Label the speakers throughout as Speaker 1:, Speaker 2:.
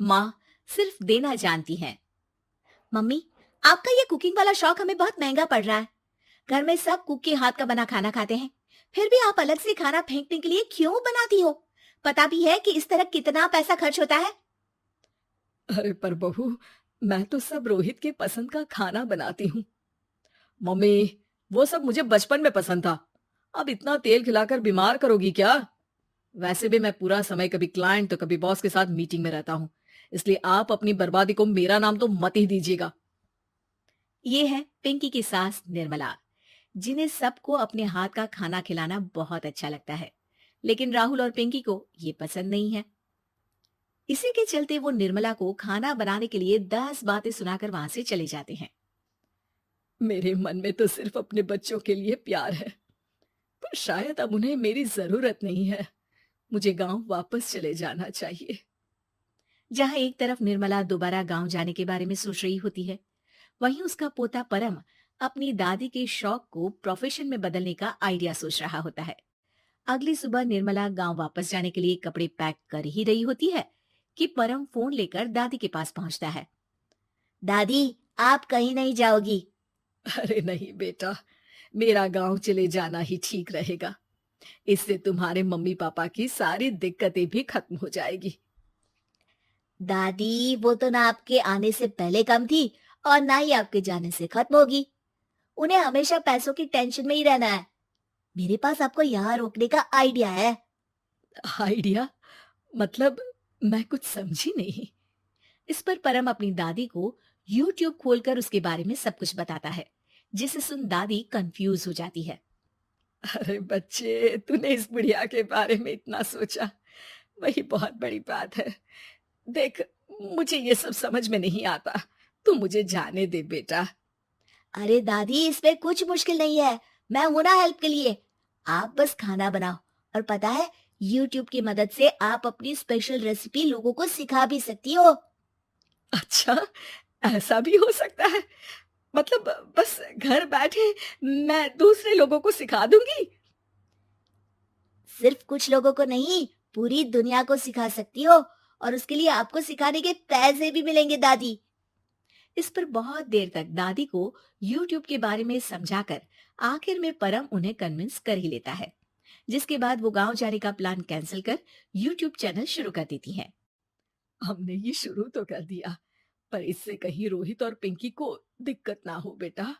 Speaker 1: माँ सिर्फ देना जानती हैं। मम्मी, आपका ये कुकिंग वाला शौक हमें बहुत महंगा पड़ रहा है। घर में सब कुक के हाथ का बना खाना खाते हैं, फिर भी आप अलग से खाना फेंकने के लिए क्यों बनाती हो? पता भी है कि इस तरह कितना पैसा खर्च होता है।
Speaker 2: अरे पर बहू, मैं तो सब रोहित के पसंद का खाना बनाती हूँ। मम्मी, वो सब मुझे बचपन में पसंद था। अब इतना तेल खिलाकर बीमार करोगी क्या? वैसे भी मैं पूरा समय कभी क्लाइंट तो कभी बॉस के साथ मीटिंग में रहता हूँ। इसलिए आप अपनी बर्बादी को मेरा नाम तो मत ही दीजिएगा।
Speaker 1: ये है पिंकी की सास निर्मला, जिन्हें सबको अपने हाथ का खाना खिलाना बहुत अच्छा लगता है, लेकिन राहुल और पिंकी को ये पसंद नहीं है। इसी के चलते वो निर्मला को खाना बनाने के लिए 10 बातें सुनाकर वहां से चले जाते हैं।
Speaker 2: मेरे मन में तो सिर्फ अपने बच्चों के लिए प्यार है, पर शायद अब उन्हें मेरी जरूरत नहीं है। मुझे गांव वापस चले जाना चाहिए।
Speaker 1: जहां एक तरफ निर्मला दोबारा गांव जाने के बारे में सोच रही होती है, वहीं उसका पोता परम अपनी दादी के शौक को प्रोफेशन में बदलने का आइडिया सोच रहा होता है। अगली सुबह निर्मला गांव वापस जाने के लिए कपड़े पैक कर ही रही होती है कि परम फोन लेकर दादी के पास पहुंचता है। दादी, आप कहीं नहीं जाओगी?
Speaker 2: अरे नहीं बेटा, मेरा गांव चले जाना ही ठीक रहेगा। इससे तुम्हारे मम्मी पापा की सारी दिक्कतें भी खत्म हो जाएगी।
Speaker 1: दादी, वो तो ना आपके आने से पहले कम थी और ना ही आपके जाने से खत्म होगी। उन्हें हमेशा पैसों की टेंशन में ही रहना है। मेरे पास आपको यहाँ रोकने का आइडिया है।
Speaker 2: आइडिया? मतलब, मैं कुछ समझी नहीं।
Speaker 1: इस पर परम अपनी दादी को YouTube खोलकर उसके बारे में सब कुछ बताता है, जिसे सुन दादी कंफ्यूज हो जाती है।
Speaker 2: अरे बच्चे, तूने इस बुढ़िया के बारे में इतना सोचा, वही बहुत बड़ी बात है। देख, मुझे ये सब समझ में नहीं आता। तू मुझे जाने दे बेटा।
Speaker 1: अरे दादी, इसमें कुछ मुश्किल नहीं है। मैं हूं ना हेल्प के लिए। आप बस खाना बनाओ, और पता है, YouTube की मदद से आप अपनी स्पेशल रेसिपी लोगों को सिखा भी सकती हो।
Speaker 2: अच्छा, ऐसा भी हो सकता है? मतलब, बस घर बैठे मैं दूसरे लोगों को सिखा दूंगी?
Speaker 1: सिर्फ कुछ लोगों को नहीं, पूरी दुनिया को सिखा सकती हो, और उसके लिए आपको सिखाने के पैसे भी मिलेंगे दादी। इस पर बहुत देर तक दादी को YouTube के बारे में समझाकर आखिर में परम उन्हें कन्विंस कर ही लेता है, जिसके बाद वो गांव जाने का प्लान कैंसिल कर YouTube चैनल शुरू कर देती हैं।
Speaker 2: हमने ये शुरू तो कर दिया, पर इससे कहीं रोहित और पिंकी को दिक्कत ना हो बेटा।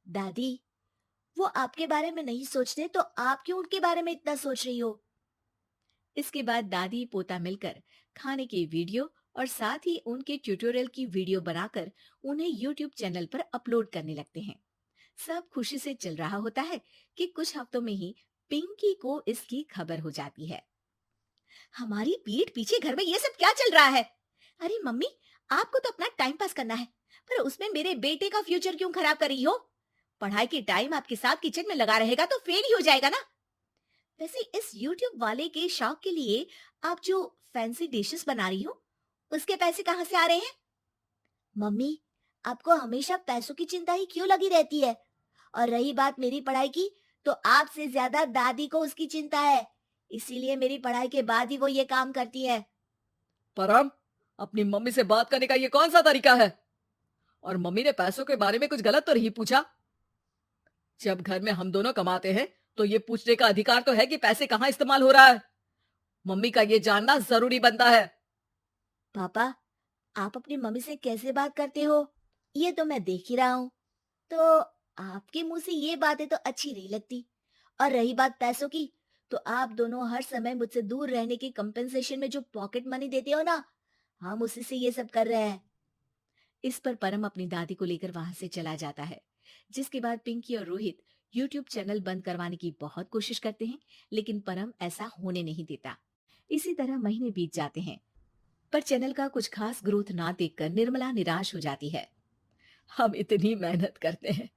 Speaker 1: दादी, वो आपके बारे में नहीं सोचते तो आप क्यों उनके बारे में इतना सोच रही हो? इसके बाद दादी पोता मिलकर खाने की वीडियो और साथ ही उनके ट्यूटोरियल की वीडियो बनाकर उन्हें YouTube चैनल पर अपलोड करने लगते हैं। सब खुशी से चल रहा होता है कि कुछ हफ्तों में ही पिंकी को इसकी खबर हो जाती है। हमारी पीठ पीछे घर में ये सब क्या चल रहा है? अरे मम्मी, आपको तो अपना टाइम पास करना है, पर उसमें मेरे बेटे का फ्यूचर क्यों खराब कर रही हो? पढ़ाई के टाइम आपके साथ किचन में लगा रहेगा तो फेल ही हो जाएगा ना। वैसे इस YouTube वाले के शौक के लिए आप जो फैंसी डिशेस बना रही हो, उसके पैसे कहाँ से आ रहे हैं? मम्मी, आपको हमेशा पैसों की चिंता ही क्यों लगी रहती है? और रही बात मेरी पढ़ाई की, तो आपसे ज्यादा दादी को उसकी चिंता है। इसीलिए मेरी पढ़ाई के बाद ही वो ये काम करती है।
Speaker 2: परम, अपनी मम्मी से बात करने का ये कौन सा तरीका है? और मम्मी ने पैसों के बारे में कुछ गलत तो नहीं पूछा? जब घर में हम दोनों कमाते हैं, तो ये पूछने का अधिकार तो है कि पैसे कहाँ इस्तेमाल हो रहा है। मम्मी का ये जानना जरूरी बनता है।
Speaker 1: पापा, आप अपनी मम्मी से कैसे बात करते हो, ये तो मैं देख ही रहा हूँ। तो आपके मुंह से ये बातें तो अच्छी नहीं लगती। और रही बात पैसों की, तो आप दोनों हर समय मुझसे दूर रहने के कंपेंसेशन में जो पॉकेट मनी देते हो ना, हम उसी से ये सब कर रहे हैं। इस पर परम अपनी दादी को लेकर वहां से चला जाता है, जिसके बाद पिंकी और रोहित YouTube चैनल बंद करवाने की बहुत कोशिश करते हैं, लेकिन परम ऐसा होने नहीं देता। इसी तरह महीने बीत जाते हैं, पर चैनल का कुछ खास ग्रोथ ना देखकर निर्मला निराश हो जाती है।
Speaker 2: हम इतनी मेहनत करते हैं,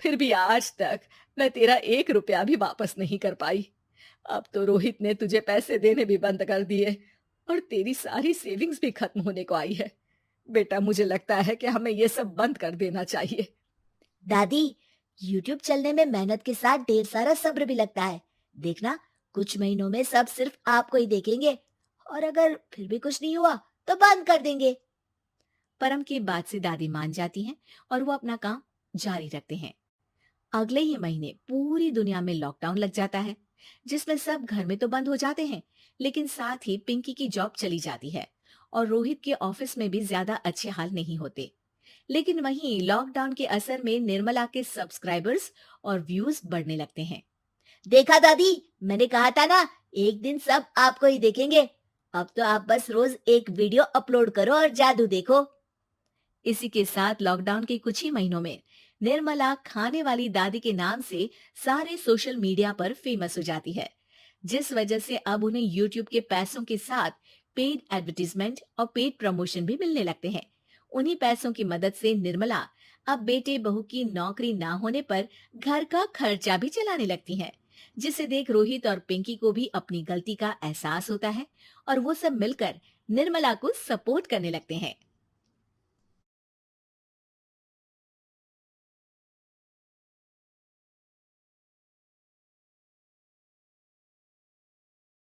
Speaker 2: फिर भी आज तक मैं तेरा 1 रुपया भी वापस नहीं कर पाई। अब तो रोहित ने तुझे पैसे देने भी बंद कर दिए और तेरी सारी सेविंग्स भी खत्म होने को आई है। बेटा, मुझे लगता है कि हमें ये सब बंद कर देना चाहिए।
Speaker 1: दादी, YouTube चलने में मेहनत के साथ ढेर सारा सब्र भी लगता है। देखना, कुछ महीनों में सब सिर्फ आपको ही देखेंगे, और अगर फिर भी कुछ नहीं हुआ तो बंद कर देंगे। परम की बात से दादी मान जाती हैं और वो अपना काम जारी रखते हैं। अगले ही महीने पूरी दुनिया में लॉकडाउन लग जाता है, जिसमें सब घर में तो बंद हो जाते हैं, लेकिन साथ ही पिंकी की जॉब चली जाती है और रोहित के ऑफिस में भी ज्यादा अच्छे हाल नहीं होते। लेकिन वहीं लॉकडाउन के असर में निर्मला के सब्सक्राइबर्स और व्यूज बढ़ने लगते हैं। देखा दादी, मैंने कहा था ना, एक दिन सब आपको ही देखेंगे। अब तो आप बस रोज एक वीडियो अपलोड करो और जादू देखो। इसी के साथ लॉकडाउन के कुछ ही महीनों में निर्मला खाने वाली दादी के नाम से सारे सोशल मीडिया पर फेमस हो जाती है, जिस वजह से अब उन्हें यूट्यूब के पैसों के साथ पेड एडवर्टीजमेंट और पेड प्रमोशन भी मिलने लगते हैं। उन्हीं पैसों की मदद से निर्मला अब बेटे बहू की नौकरी ना होने पर घर का खर्चा भी चलाने लगती हैं, जिसे देख रोहित और पिंकी को भी अपनी गलती का एहसास होता है और वो सब मिलकर निर्मला को सपोर्ट करने लगते हैं।